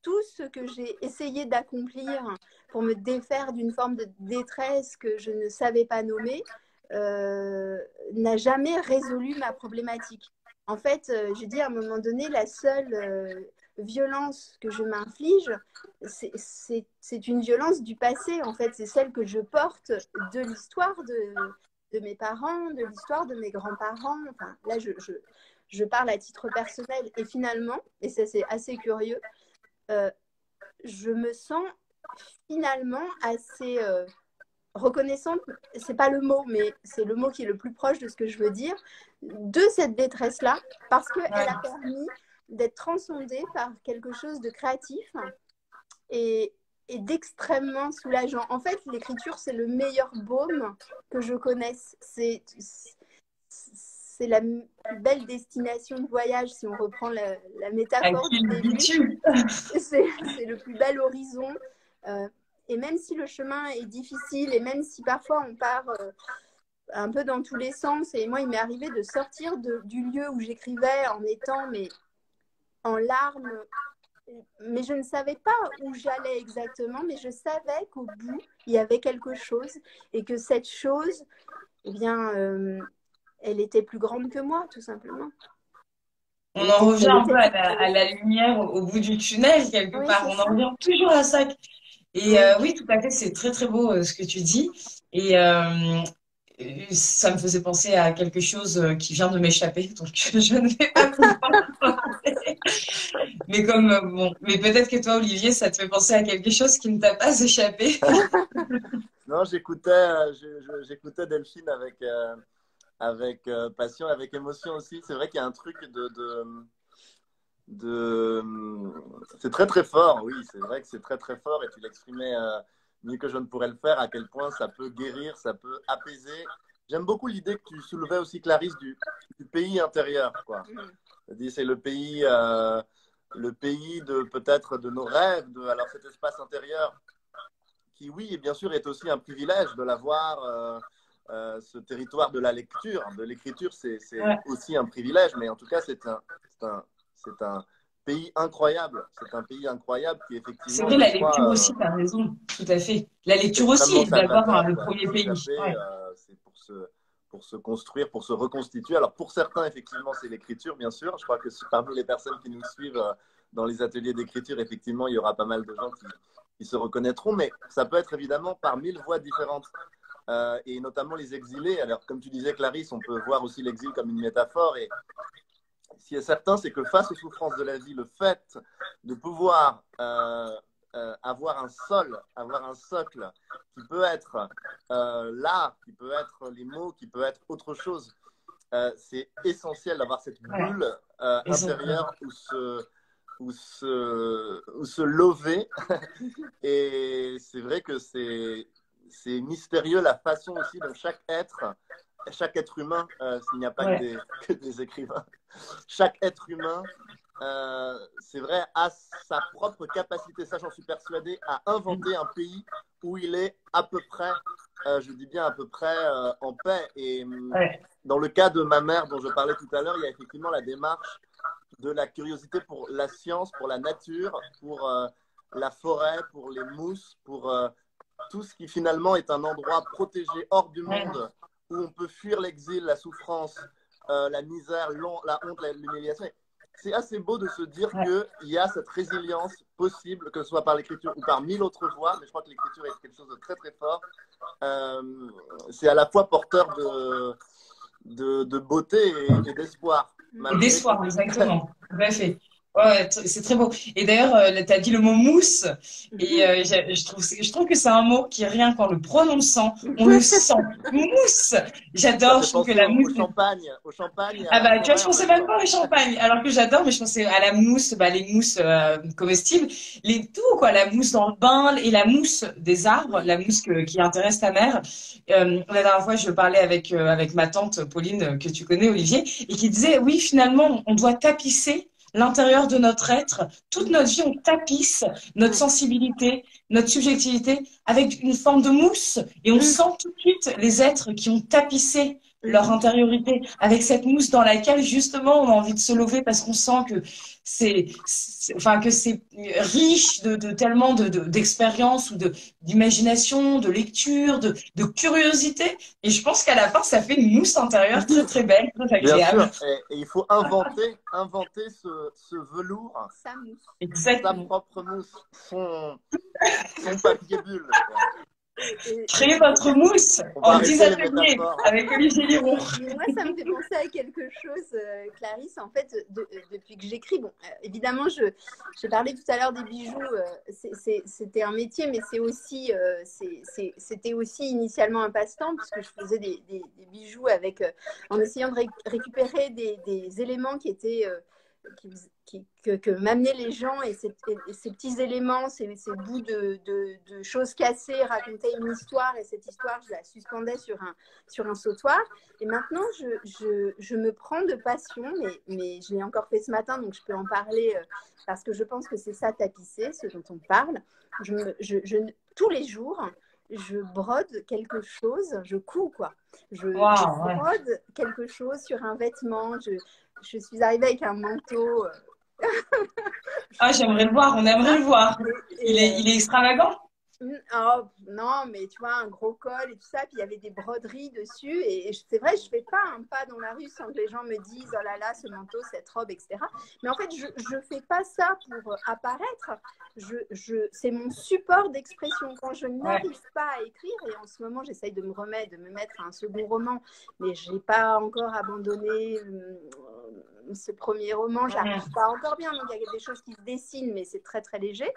tout ce que j'ai essayé d'accomplir pour me défaire d'une forme de détresse que je ne savais pas nommer n'a jamais résolu ma problématique. En fait, je dis à un moment donné, la seule violence que je m'inflige, c'est une violence du passé. En fait, c'est celle que je porte de l'histoire de mes parents, de l'histoire de mes grands-parents. Enfin, là, je parle à titre personnel. Et finalement, et ça c'est assez curieux, je me sens finalement assez reconnaissante, c'est pas le mot, mais c'est le mot qui est le plus proche de ce que je veux dire, de cette détresse-là, parce qu'elle a permis d'être transcendée par quelque chose de créatif et d'extrêmement soulageant. En fait, l'écriture, c'est le meilleur baume que je connaisse. C'est la plus belle destination de voyage, si on reprend la métaphore du début. C'est le plus bel horizon. Et même si le chemin est difficile et même si parfois on part un peu dans tous les sens, et moi, il m'est arrivé de sortir du lieu où j'écrivais en étant en larmes, mais je ne savais pas où j'allais exactement, mais je savais qu'au bout, il y avait quelque chose et que cette chose, eh bien, elle était plus grande que moi, tout simplement. On en revient un peu à la lumière au bout du tunnel, quelque Oui, part. On en revient toujours à ça. Et oui, tout à fait, c'est très très beau ce que tu dis. Et ça me faisait penser à quelque chose qui vient de m'échapper, donc je ne vais pas pouvoir. Mais comme bon, mais peut-être que toi, Olivier, ça te fait penser à quelque chose qui ne t'a pas échappé. Non, j'écoutais Delphine avec passion, avec émotion aussi. C'est vrai qu'il y a un truc c'est très très fort, oui, c'est vrai que c'est très très fort et tu l'exprimais mieux que je ne pourrais le faire, à quel point ça peut guérir, ça peut apaiser. J'aime beaucoup l'idée que tu soulevais aussi, Clarisse, du pays intérieur, quoi. C'est le pays de peut-être de nos rêves, alors cet espace intérieur qui, oui, et bien sûr, est aussi un privilège de l'avoir. Ce territoire de la lecture, de l'écriture, c'est aussi un privilège, mais en tout cas, c'est un pays incroyable. C'est un pays incroyable qui, effectivement, c'est vrai, la lecture aussi, tu as raison, tout à fait. La lecture aussi est d'abord le premier pays. C'est pour se construire, pour se reconstituer. Alors, pour certains, effectivement, c'est l'écriture, bien sûr. Je crois que parmi les personnes qui nous suivent dans les ateliers d'écriture, effectivement, il y aura pas mal de gens qui se reconnaîtront, mais ça peut être évidemment par 1000 voies différentes. Et notamment les exilés. Alors, comme tu disais, Clarisse, on peut voir aussi l'exil comme une métaphore. Et ce qui est certain, c'est que face aux souffrances de la vie, le fait de pouvoir avoir un socle qui peut être l'art, qui peut être les mots, qui peut être autre chose, c'est essentiel d'avoir cette bulle intérieure où se lever. Et c'est vrai que c'est mystérieux la façon aussi dont chaque être humain, s'il n'y a pas que des écrivains, chaque être humain, c'est vrai, a sa propre capacité, ça j'en suis persuadé, à inventer un pays où il est à peu près, je dis bien à peu près, en paix. Et dans le cas de ma mère dont je parlais tout à l'heure, il y a effectivement la démarche de la curiosité pour la science, pour la nature, pour la forêt, pour les mousses, pour tout ce qui finalement est un endroit protégé hors du monde, où on peut fuir l'exil, la souffrance, la misère, la honte, l'humiliation. C'est assez beau de se dire qu'il y a cette résilience possible, que ce soit par l'écriture ou par 1000 autres voies, mais je crois que l'écriture est quelque chose de très très fort. C'est à la fois porteur de beauté et d'espoir. Et d'espoir, exactement. Tout à fait. Ouais, c'est très beau. Et d'ailleurs, tu as dit le mot mousse. Et je trouve que c'est un mot qui, rien qu'en le prononçant, on le sent. Mousse. J'adore. Je trouve que la mousse. Au champagne. Ah bah, tu vois, je pensais même pas au champagne. Alors que j'adore, mais je pensais à la mousse, les mousses comestibles. Tout, quoi. La mousse dans le bain et la mousse des arbres, la mousse qui intéresse ta mère. La dernière fois, je parlais avec ma tante Pauline, que tu connais, Olivier, et qui disait, oui, finalement, on doit tapisser l'intérieur de notre être. Toute notre vie, on tapisse notre sensibilité, notre subjectivité avec une forme de mousse. Et on sent tout de suite les êtres qui ont tapissé leur intériorité avec cette mousse dans laquelle, justement, on a envie de se lever parce qu'on sent que c'est riche de tellement d'expériences ou d'imagination, de lecture, de curiosité. Et je pense qu'à la fin, ça fait une mousse intérieure très, très belle, très agréable. Bien sûr. Et il faut inventer ce velours, sa propre mousse, son papier bulle. Créez votre mousse en 10 ateliers avec Olivier Liron. Moi, ça me fait penser à quelque chose, Clarisse. En fait, depuis que j'écris, bon, évidemment, je parlais tout à l'heure des bijoux. C'était un métier, mais c'était aussi initialement un passe-temps, puisque je faisais des bijoux en essayant de récupérer des éléments qui étaient que m'amenaient les gens, et ces petits éléments, ces bouts de choses cassées racontaient une histoire, et cette histoire, je la suspendais sur un sautoir. Et maintenant, je me prends de passion, mais je l'ai encore fait ce matin, donc je peux en parler parce que je pense que c'est ça, tapisser, ce dont on parle. tous les jours, je brode quelque chose, je couds quoi. Je Waouh, brode quelque chose sur un vêtement. Je suis arrivée avec un manteau. ah, j'aimerais le voir, on aimerait le voir. Il est extravagant? Oh, non, mais tu vois, un gros col et tout ça, puis il y avait des broderies dessus. Et c'est vrai, je fais pas un pas dans la rue sans que les gens me disent, oh là là, ce manteau, cette robe, etc. Mais en fait, je fais pas ça pour apparaître. C'est mon support d'expression. Quand je n'arrive pas à écrire, et en ce moment, j'essaye de me remettre, de me mettre à un second roman, mais j'ai pas encore abandonné ce premier roman, j'arrive pas encore bien. Donc, il y a des choses qui se dessinent, mais c'est très, très léger.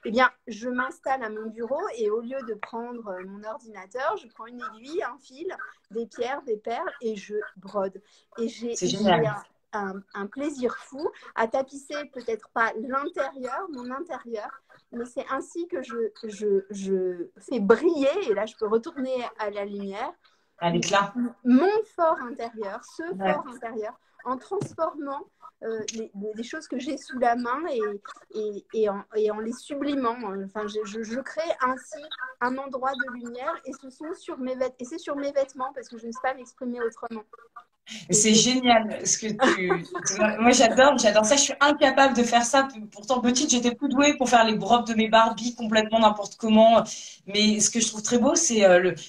Eh bien, je m'installe à mon bureau et au lieu de prendre mon ordinateur, je prends une aiguille, un fil, des pierres, des perles et je brode. Et j'ai un plaisir fou à tapisser peut-être pas l'intérieur, mon intérieur, mais c'est ainsi que je fais briller, et là je peux retourner à la lumière, à l'éclat. Mon fort intérieur, ce fort intérieur, en transformant les choses que j'ai sous la main et en les sublimant. Enfin, je crée ainsi un endroit de lumière et ce sont sur mes vêtements, et c'est sur mes vêtements parce que je ne sais pas m'exprimer autrement. C'est génial ce que moi j'adore ça, je suis incapable de faire ça. Pourtant petite, j'étais plus douée pour faire les robes de mes Barbie complètement n'importe comment. Mais ce que je trouve très beau, c'est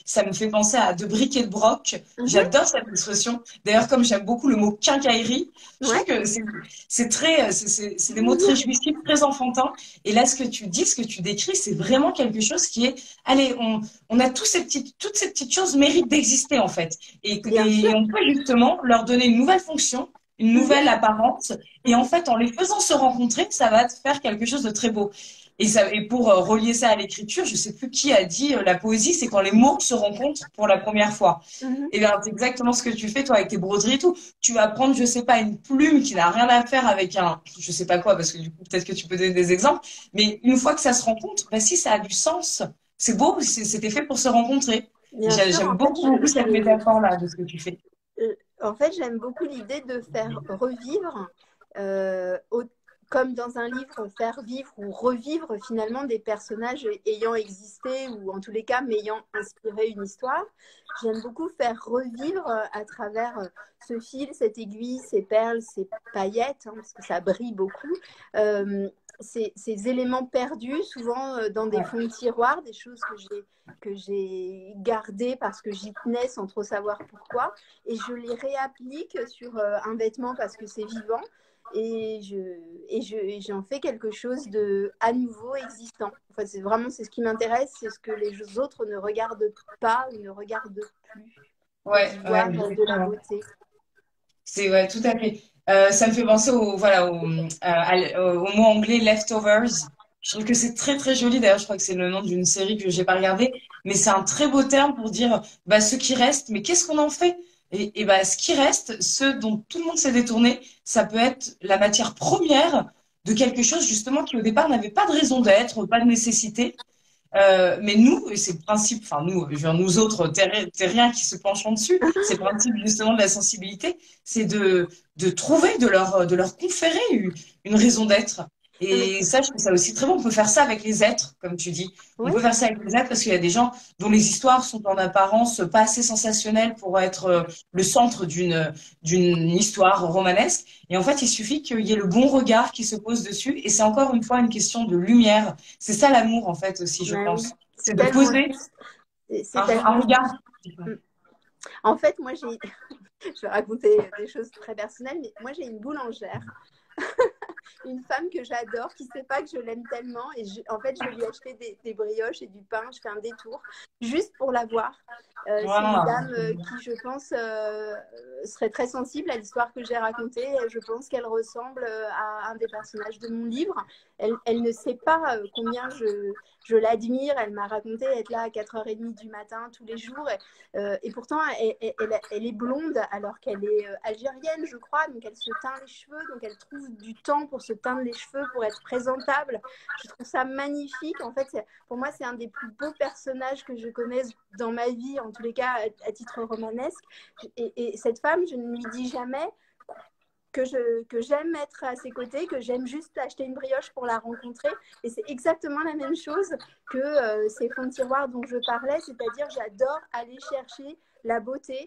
ça me fait penser à de bric et de broc. J'adore cette expression. D'ailleurs, comme j'aime beaucoup le mot quincaillerie, je trouve que c'est des mots très jouissifs, très enfantins. Et là, ce que tu dis, ce que tu décris, c'est vraiment quelque chose qui est, allez, on a toutes ces petites choses méritent d'exister en fait. Et on peut justement leur donner une nouvelle fonction, une nouvelle apparence. Et en fait, en les faisant se rencontrer, ça va te faire quelque chose de très beau. Et pour relier ça à l'écriture, je sais plus qui a dit la poésie, c'est quand les mots se rencontrent pour la première fois. Et bien, c'est exactement ce que tu fais, toi, avec tes broderies et tout. Tu vas prendre, je sais pas, une plume qui n'a rien à faire avec je sais pas quoi, parce que du coup, peut-être que tu peux donner des exemples. Mais une fois que ça se rencontre, bah, si ça a du sens, c'est beau, c'était fait pour se rencontrer. J'aime beaucoup cette métaphore-là de ce que tu fais. En fait, j'aime beaucoup l'idée de faire revivre, comme dans un livre, faire vivre ou revivre finalement des personnages ayant existé ou en tous les cas m'ayant inspiré une histoire. J'aime beaucoup faire revivre à travers ce fil, cette aiguille, ces perles, ces paillettes, parce que ça brille beaucoup. Ces éléments perdus, souvent dans des fonds de tiroir, des choses que j'ai gardées parce que j'y tenais sans trop savoir pourquoi. Et je les réapplique sur un vêtement parce que c'est vivant. Et j'en fais quelque chose de à nouveau existant. Enfin, c'est ce qui m'intéresse, c'est ce que les autres ne regardent pas ou ne regardent plus. De la beauté. C'est tout à fait. Ça me fait penser au mot anglais leftovers. Je trouve que c'est très très joli. D'ailleurs, je crois que c'est le nom d'une série que j'ai pas regardée, mais c'est un très beau terme pour dire bah ce qui reste. Mais qu'est-ce qu'on en fait? Et bah ce qui reste, ce dont tout le monde s'est détourné, ça peut être la matière première de quelque chose justement qui au départ n'avait pas de raison d'être, pas de nécessité. Mais nous, et c'est le principe, enfin nous autres terriens qui se penchons dessus, c'est le principe justement de la sensibilité, c'est de trouver, de leur conférer une raison d'être. Et ça, je trouve ça aussi très bon. On peut faire ça avec les êtres, comme tu dis. On peut faire ça avec les êtres parce qu'il y a des gens dont les histoires sont en apparence pas assez sensationnelles pour être le centre d'une histoire romanesque. Et en fait, il suffit qu'il y ait le bon regard qui se pose dessus. Et c'est encore une fois une question de lumière. C'est ça l'amour, en fait, aussi, je pense. C'est de poser un regard. En fait, moi, je vais raconter des choses très personnelles, mais moi, j'ai une boulangère. Une femme que j'adore, qui ne sait pas que je l'aime tellement. Et en fait, je lui ai acheté des brioches et du pain. Je fais un détour juste pour la voir. C'est une dame qui, je pense, serait très sensible à l'histoire que j'ai racontée. Je pense qu'elle ressemble à un des personnages de mon livre. Elle ne sait pas combien je l'admire. Elle m'a raconté être là à 4h30 du matin tous les jours. Et pourtant, elle est blonde alors qu'elle est algérienne, je crois. Donc, elle se teint les cheveux. Donc, elle trouve du temps pour se teindre les cheveux, pour être présentable. Je trouve ça magnifique. En fait, pour moi, c'est un des plus beaux personnages que je connaisse dans ma vie, en tous les cas à titre romanesque. Et cette femme, je ne lui dis jamais que j'aime être à ses côtés, que j'aime juste acheter une brioche pour la rencontrer. Et c'est exactement la même chose que ces fonds de tiroir dont je parlais, c'est-à-dire j'adore aller chercher la beauté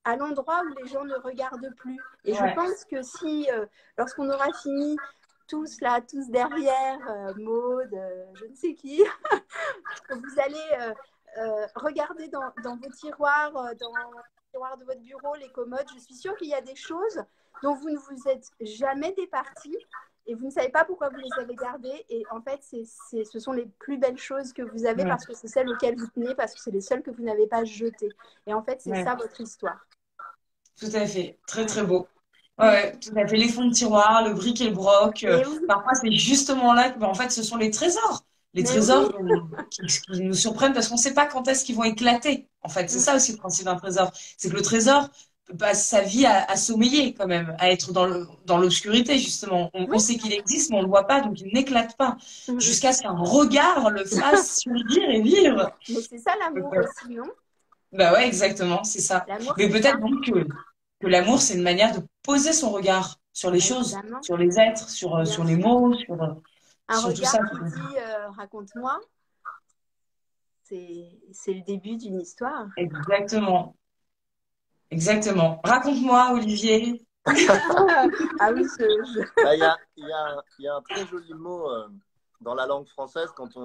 à l'endroit où les gens ne regardent plus. Et je pense que si, lorsqu'on aura fini tous là, tous derrière, Maud, je ne sais qui, vous allez regarder dans vos tiroirs, dans tiroirs de votre bureau, les commodes, je suis sûre qu'il y a des choses dont vous ne vous êtes jamais départis et vous ne savez pas pourquoi vous les avez gardées. Et en fait, ce sont les plus belles choses que vous avez parce que c'est celles auxquelles vous tenez, parce que c'est les seules que vous n'avez pas jetées. Et en fait, c'est ça votre histoire. Tout à fait. Très, très beau. Ouais, tout à fait. Les fonds de tiroir, le bric et le broc. Parfois, c'est justement là que, en fait, ce sont les trésors. Les trésors qui nous surprennent parce qu'on ne sait pas quand est-ce qu'ils vont éclater. En fait, c'est ça aussi le principe d'un trésor. C'est que le trésor passe sa vie à sommeiller quand même, à être dans l'obscurité justement. On sait qu'il existe, mais on ne le voit pas, donc il n'éclate pas. Jusqu'à ce qu'un regard le fasse surgir et vivre. Mais c'est ça l'amour aussi, non? Bah ouais, exactement, c'est ça. Mais peut-être donc que l'amour, c'est une manière de poser son regard sur les choses, sur les êtres, sur les mots, sur regard tout ça. Qui dit raconte-moi, c'est le début d'une histoire. Exactement. Exactement. Raconte-moi, Olivier. Ah oui, il y a un très joli mot dans la langue française quand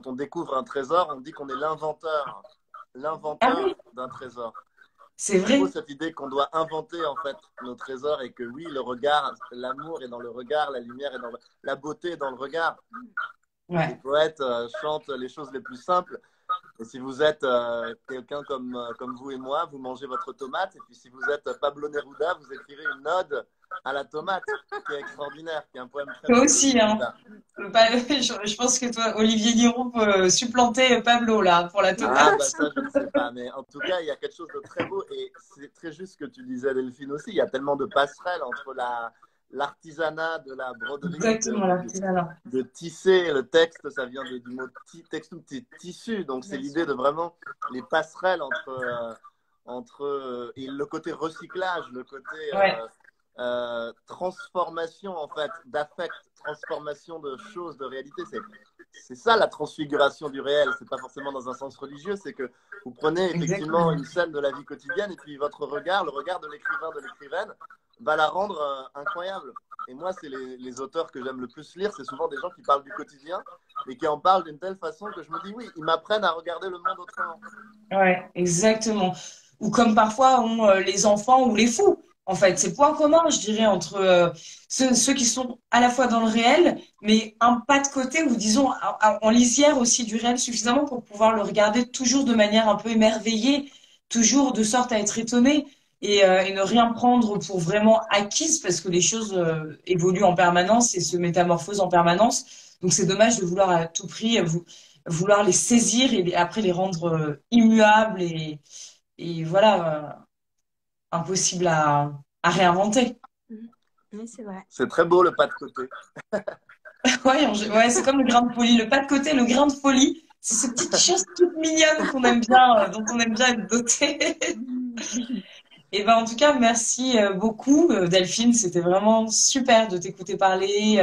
on découvre un trésor, on dit qu'on est l'inventeur d'un trésor. C'est vrai. Cette idée qu'on doit inventer en fait nos trésors et que oui, le regard, l'amour est dans le regard, la lumière est dans la beauté est dans le regard. Les poètes chantent les choses les plus simples. Et si vous êtes quelqu'un comme vous et moi, vous mangez votre tomate. Et puis si vous êtes Pablo Neruda, vous écrivez une ode à la tomate, qui est extraordinaire, qui est un poème très... Toi aussi, hein. Je pense que toi, Olivier Giroud peut supplanter Pablo, là, pour la tomate. Ah, bah ça, je ne sais pas. Mais en tout cas, il y a quelque chose de très beau. Et c'est très juste ce que tu disais, Delphine, aussi. Il y a tellement de passerelles entre l'artisanat de la broderie, de tisser. Le texte, ça vient du mot texte, tissu. Donc, c'est l'idée de vraiment les passerelles entre et le côté recyclage, le côté transformation, en fait, d'affect, transformation de choses, de réalité. C'est ça la transfiguration du réel. C'est pas forcément dans un sens religieux, c'est que vous prenez effectivement une scène de la vie quotidienne et puis votre regard, le regard de l'écrivain, de l'écrivaine, va la rendre incroyable. Et moi, c'est les auteurs que j'aime le plus lire, c'est souvent des gens qui parlent du quotidien et qui en parlent d'une telle façon que je me dis oui, ils m'apprennent à regarder le monde autrement. Ouais, exactement. Ou comme parfois ont les enfants ou les fous. En fait, c'est point commun, je dirais, entre ceux qui sont à la fois dans le réel, mais un pas de côté, ou disons en lisière aussi du réel suffisamment pour pouvoir le regarder toujours de manière un peu émerveillée, toujours de sorte à être étonné et ne rien prendre pour vraiment acquise, parce que les choses évoluent en permanence et se métamorphosent en permanence. Donc c'est dommage de vouloir à tout prix vouloir les saisir et après les rendre immuables et voilà... impossible à réinventer. Oui, c'est vrai. C'est très beau le pas de côté. Ouais, c'est comme le grain de folie. Le pas de côté, le grain de folie, c'est ces petites choses toutes mignonnes qu'on aime bien, dont on aime bien être doté. Et ben en tout cas, merci beaucoup, Delphine. C'était vraiment super de t'écouter parler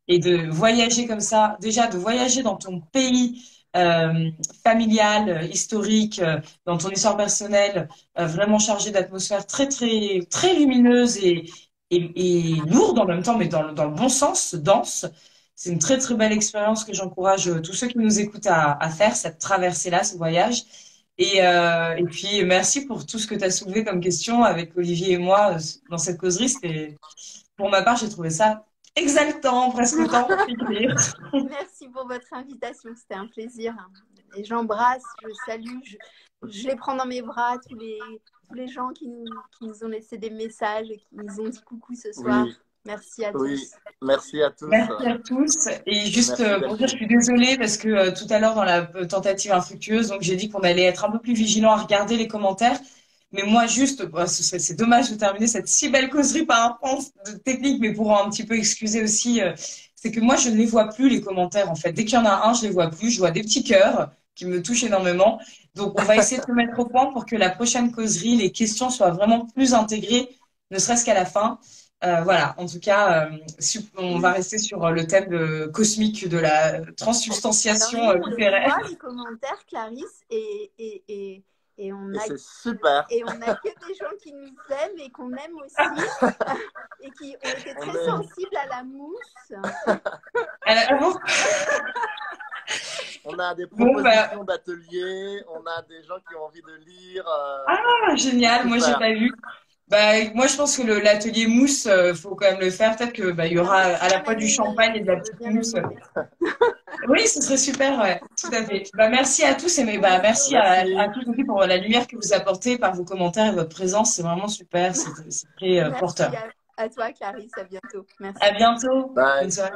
et de voyager comme ça. Déjà, de voyager dans ton pays familial, historique, dans ton histoire personnelle, vraiment chargée d'atmosphère très, très, très lumineuse et lourde en même temps, mais dans le bon sens, dense. C'est une très, très belle expérience que j'encourage tous ceux qui nous écoutent à faire, cette traversée-là, ce voyage. Et puis, merci pour tout ce que tu as soulevé comme question avec Olivier et moi dans cette causerie. Pour ma part, j'ai trouvé ça exaltant, presque autant pour finir. Merci pour votre invitation, c'était un plaisir. Et j'embrasse, je salue, je les prends dans mes bras, tous les gens qui nous ont laissé des messages et qui nous ont dit coucou ce soir. Oui. Merci à tous. Oui, merci à tous. Merci à tous. Et juste pour dire, je suis désolée parce que tout à l'heure dans la tentative infructueuse, donc j'ai dit qu'on allait être un peu plus vigilant à regarder les commentaires. Mais moi, juste, c'est dommage de terminer cette si belle causerie par un point de technique, mais pour un petit peu excuser aussi, c'est que moi, je ne les vois plus, les commentaires, en fait. Dès qu'il y en a un, je les vois plus. Je vois des petits cœurs qui me touchent énormément. Donc, on va essayer de se mettre au point pour que la prochaine causerie, les questions soient vraiment plus intégrées ne serait-ce qu'à la fin. Voilà, en tout cas, on va rester sur le thème cosmique de la transsubstantiation Alors, nous, on le littéraire. voit, les commentaires, Clarisse, et on a, c'est super. et on a que des gens qui nous aiment et qu'on aime aussi, et qui ont été très sensibles à la mousse. On a des propositions d'ateliers, on a des gens qui ont envie de lire. Ah, génial, moi j'ai pas lu. Moi je pense que l'atelier mousse, faut quand même le faire. Peut-être que il y aura à la fois du champagne et de la petite mousse. Oui, ce serait super, ouais, tout à fait. Merci à tous et merci à tous aussi pour la lumière que vous apportez par vos commentaires et votre présence. C'est vraiment super, c'est très porteur. Merci à toi, Clarisse. À bientôt. Merci. À bientôt. Bye. Bonne soirée.